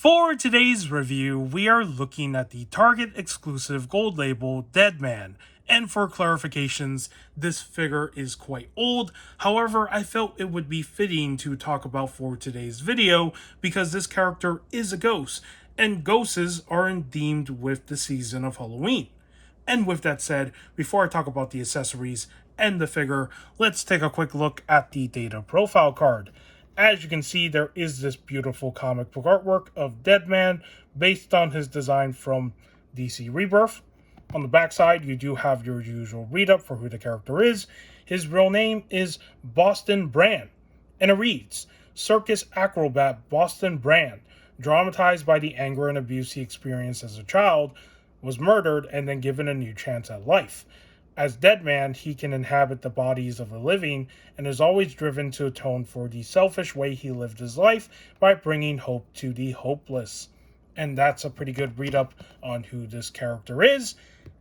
For today's review, we are looking at the Target exclusive gold label Deadman. And for clarifications, this figure is quite old. However, I felt it would be fitting to talk about for today's video because this character is a ghost, and ghosts are themed with the season of Halloween. And with that said, before I talk about the accessories and the figure, let's take a quick look at the data profile card. As you can see, there is this beautiful comic book artwork of Deadman based on his design from DC Rebirth. On the backside, you do have your usual read-up for who the character is. His real name is Boston Brand, and it reads, Circus acrobat Boston Brand, dramatized by the anger and abuse he experienced as a child, was murdered and then given a new chance at life. As Deadman, he can inhabit the bodies of the living and is always driven to atone for the selfish way he lived his life by bringing hope to the hopeless. And that's a pretty good read-up on who this character is.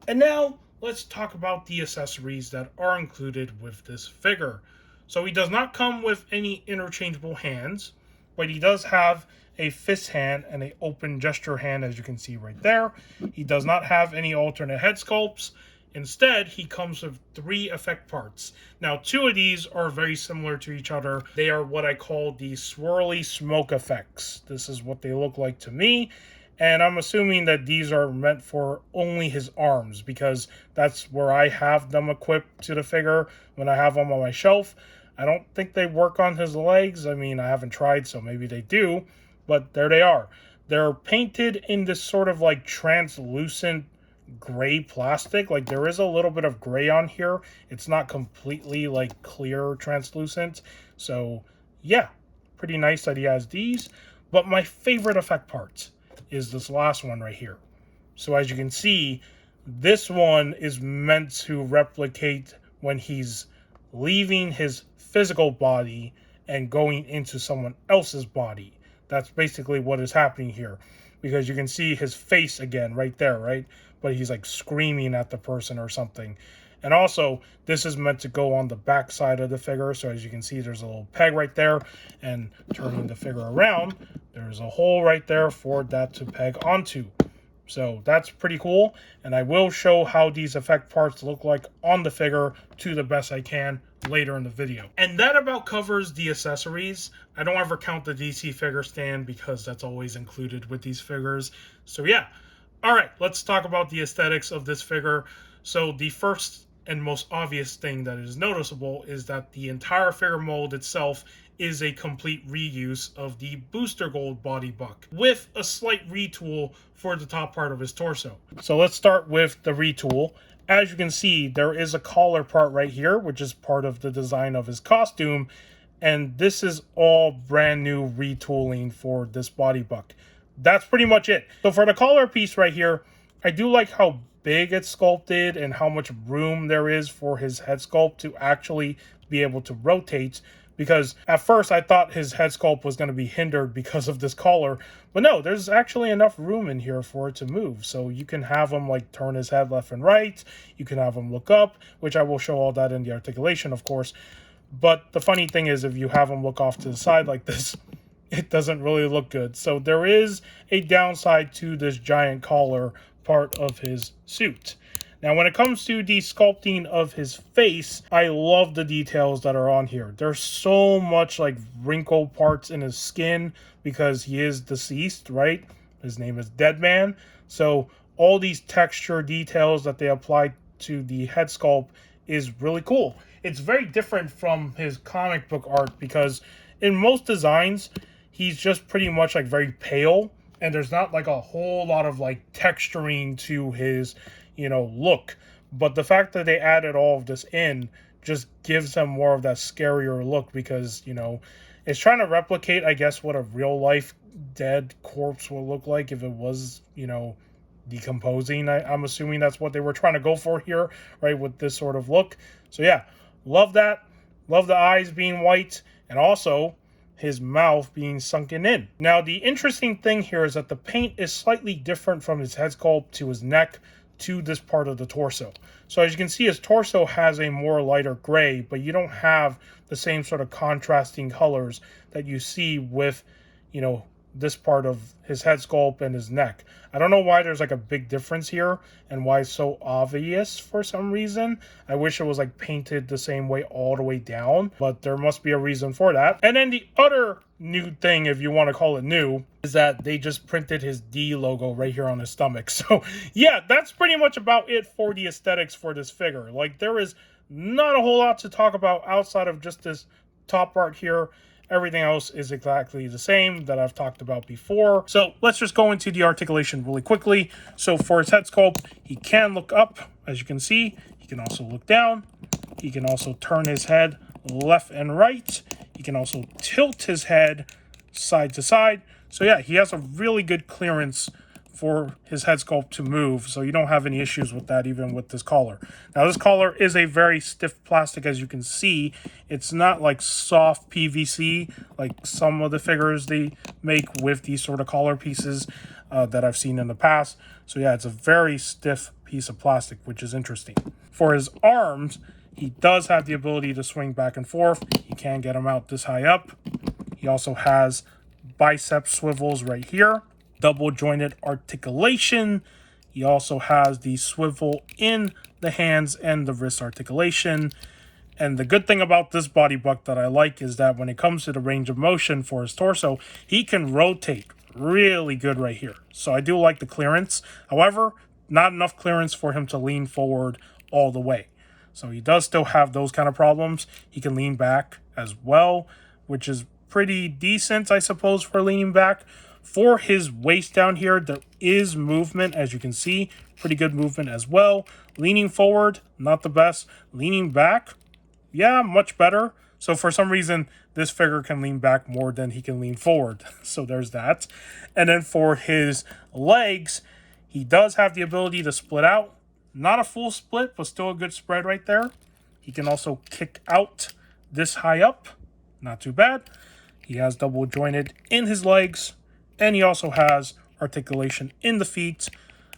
And now, let's talk about the accessories that are included with this figure. So he does not come with any interchangeable hands, but he does have a fist hand and an open gesture hand, as you can see right there. He does not have any alternate head sculpts. Instead, he comes with 3 effect parts. Now, 2 of these are very similar to each other. They are what I call the swirly smoke effects. This is what they look like to me. And I'm assuming that these are meant for only his arms, because that's where I have them equipped to the figure when I have them on my shelf. I don't think they work on his legs. I mean, I haven't tried, so maybe they do. But there they are. They're painted in this sort of like translucent gray plastic. Like, there is a little bit of gray on here. It's not completely like clear translucent. So yeah, pretty nice that he has these. But my favorite effect part is this last one right here. So as you can see, this one is meant to replicate when he's leaving his physical body and going into someone else's body. That's basically what is happening here, because you can see his face again right there, right? But he's like screaming at the person or something. And also, this is meant to go on the back side of the figure. So as you can see, there's a little peg right there, and turning the figure around, there's a hole right there for that to peg onto. So that's pretty cool. And I will show how these effect parts look like on the figure to the best I can later in the video. And that about covers the accessories. I don't ever count the DC figure stand because that's always included with these figures. So yeah. All right, let's talk about the aesthetics of this figure. So the first and most obvious thing that is noticeable is that the entire figure mold itself is a complete reuse of the Booster Gold body buck with a slight retool for the top part of his torso. So let's start with the retool. As you can see, there is a collar part right here, which is part of the design of his costume. And this is all brand new retooling for this body buck. That's pretty much it. So for the collar piece right here, I do like how big it's sculpted and how much room there is for his head sculpt to actually be able to rotate. Because at first I thought his head sculpt was going to be hindered because of this collar. But no, there's actually enough room in here for it to move. So you can have him like turn his head left and right. You can have him look up, which I will show all that in the articulation, of course. But the funny thing is, if you have him look off to the side like this, it doesn't really look good. So there is a downside to this giant collar part of his suit. Now, when it comes to the sculpting of his face, I love the details that are on here. There's so much like wrinkle parts in his skin because he is deceased, right? His name is Deadman. So all these texture details that they apply to the head sculpt is really cool. It's very different from his comic book art because in most designs, he's just pretty much like very pale, and there's not like a whole lot of like texturing to his, look. But the fact that they added all of this in just gives him more of that scarier look because, it's trying to replicate, I guess, what a real life dead corpse would look like if it was, decomposing. I'm assuming that's what they were trying to go for here, right, with this sort of look. So yeah, love that. Love the eyes being white, and also his mouth being sunken in. Now, the interesting thing here is that the paint is slightly different from his head sculpt to his neck to this part of the torso. So as you can see, his torso has a more lighter gray, but you don't have the same sort of contrasting colors that you see with, this part of his head sculpt and his neck. I don't know why there's like a big difference here and why it's so obvious for some reason. I wish it was like painted the same way all the way down, but there must be a reason for that. And then the other new thing, if you want to call it new, is that they just printed his D logo right here on his stomach. So yeah, that's pretty much about it for the aesthetics for this figure. Like, there is not a whole lot to talk about outside of just this top part here. Everything else is exactly the same that I've talked about before. So let's just go into the articulation really quickly. So for his head sculpt, he can look up, as you can see. He can also look down. He can also turn his head left and right. He can also tilt his head side to side. So yeah, he has a really good clearance for his head sculpt to move, so you don't have any issues with that, even with this collar. Now, this collar is a very stiff plastic, as you can see. It's not like soft PVC like some of the figures they make with these sort of collar pieces that I've seen in the past. So yeah, it's a very stiff piece of plastic, which is interesting. For his arms, he does have the ability to swing back and forth. You can get him out this high up. He also has bicep swivels right here. Double jointed articulation. He also has the swivel in the hands and the wrist articulation. And the good thing about this body buck that I like is that when it comes to the range of motion for his torso, he can rotate really good right here. So I do like the clearance. However, not enough clearance for him to lean forward all the way. So he does still have those kind of problems. He can lean back as well, which is pretty decent, I suppose, for leaning back. For his waist down here, there is movement, as you can see. Pretty good movement as well. Leaning forward, not the best. Leaning back, yeah, much better. So for some reason, this figure can lean back more than he can lean forward. So there's that. And then for his legs, he does have the ability to split out. Not a full split, but still a good spread right there. He can also kick out this high up. Not too bad. He has double jointed in his legs. And he also has articulation in the feet,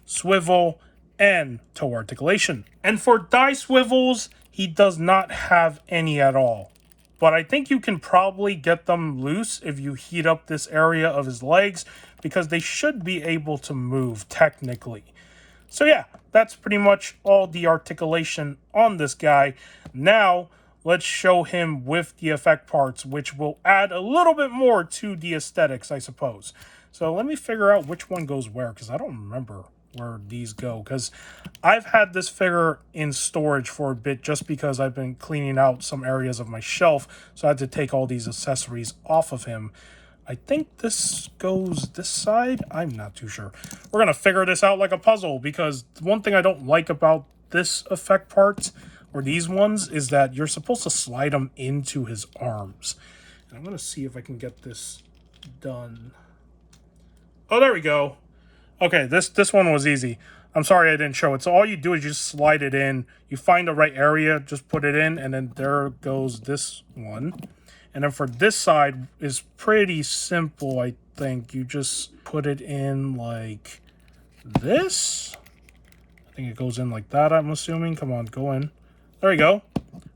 swivel, and toe articulation. And for thigh swivels, he does not have any at all. But I think you can probably get them loose if you heat up this area of his legs, because they should be able to move technically. So yeah, that's pretty much all the articulation on this guy. Now, let's show him with the effect parts, which will add a little bit more to the aesthetics, I suppose. So let me figure out which one goes where, because I don't remember where these go. Because I've had this figure in storage for a bit just because I've been cleaning out some areas of my shelf. So I had to take all these accessories off of him. I think this goes this side. I'm not too sure. We're going to figure this out like a puzzle, because one thing I don't like about this effect part, or these ones, is that you're supposed to slide them into his arms. And I'm going to see if I can get this done. Oh, there we go. Okay, this one was easy. I'm sorry I didn't show it. So all you do is you just slide it in. You find the right area, just put it in, and then there goes this one. And then for this side is pretty simple, I think. You just put it in like this. I think it goes in like that, I'm assuming. Come on, go in. There you go.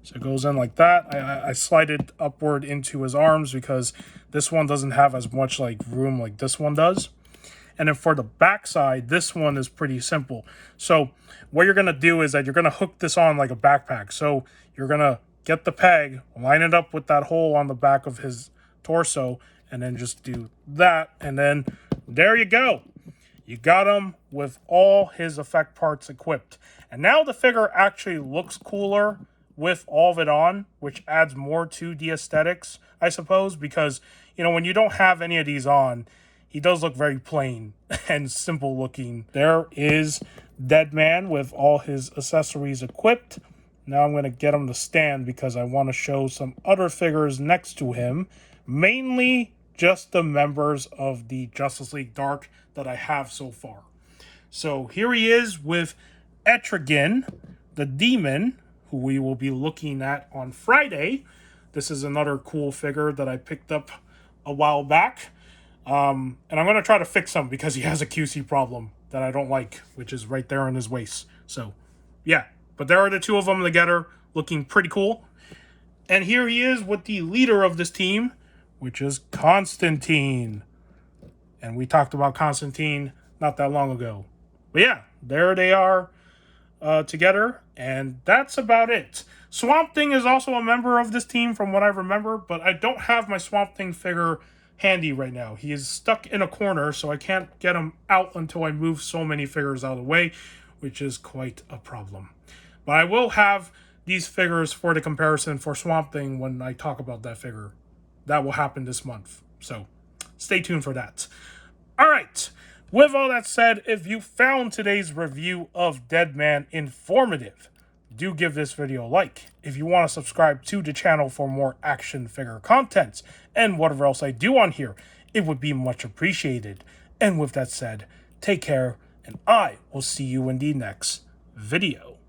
So it goes in like that. I slide it upward into his arms because this one doesn't have as much like room like this one does. And then for the back side, this one is pretty simple. So what you're going to do is that you're going to hook this on like a backpack. So you're going to get the peg, line it up with that hole on the back of his torso, and then just do that. And then there you go. You got him with all his effect parts equipped. And now the figure actually looks cooler with all of it on, which adds more to the aesthetics, I suppose, because, you know, when you don't have any of these on, he does look very plain and simple looking. There is Deadman with all his accessories equipped. Now I'm going to get him to stand because I want to show some other figures next to him. Mainly just the members of the Justice League Dark that I have so far. So here he is with Etrigan, the Demon, who we will be looking at on Friday. This is another cool figure that I picked up a while back. And I'm going to try to fix him because he has a QC problem that I don't like, which is right there in his waist. So, yeah. But there are the two of them together, looking pretty cool. And here he is with the leader of this team, which is Constantine. And we talked about Constantine not that long ago. But yeah, there they are together, and that's about it. Swamp Thing is also a member of this team from what I remember, but I don't have my Swamp Thing figure handy right now. He is stuck in a corner, so I can't get him out until I move so many figures out of the way, which is quite a problem. But I will have these figures for the comparison for Swamp Thing when I talk about that figure. That will happen this month, so stay tuned for that. Alright, with all that said, if you found today's review of Deadman informative, do give this video a like. If you want to subscribe to the channel for more action figure content and whatever else I do on here, it would be much appreciated. And with that said, take care, and I will see you in the next video.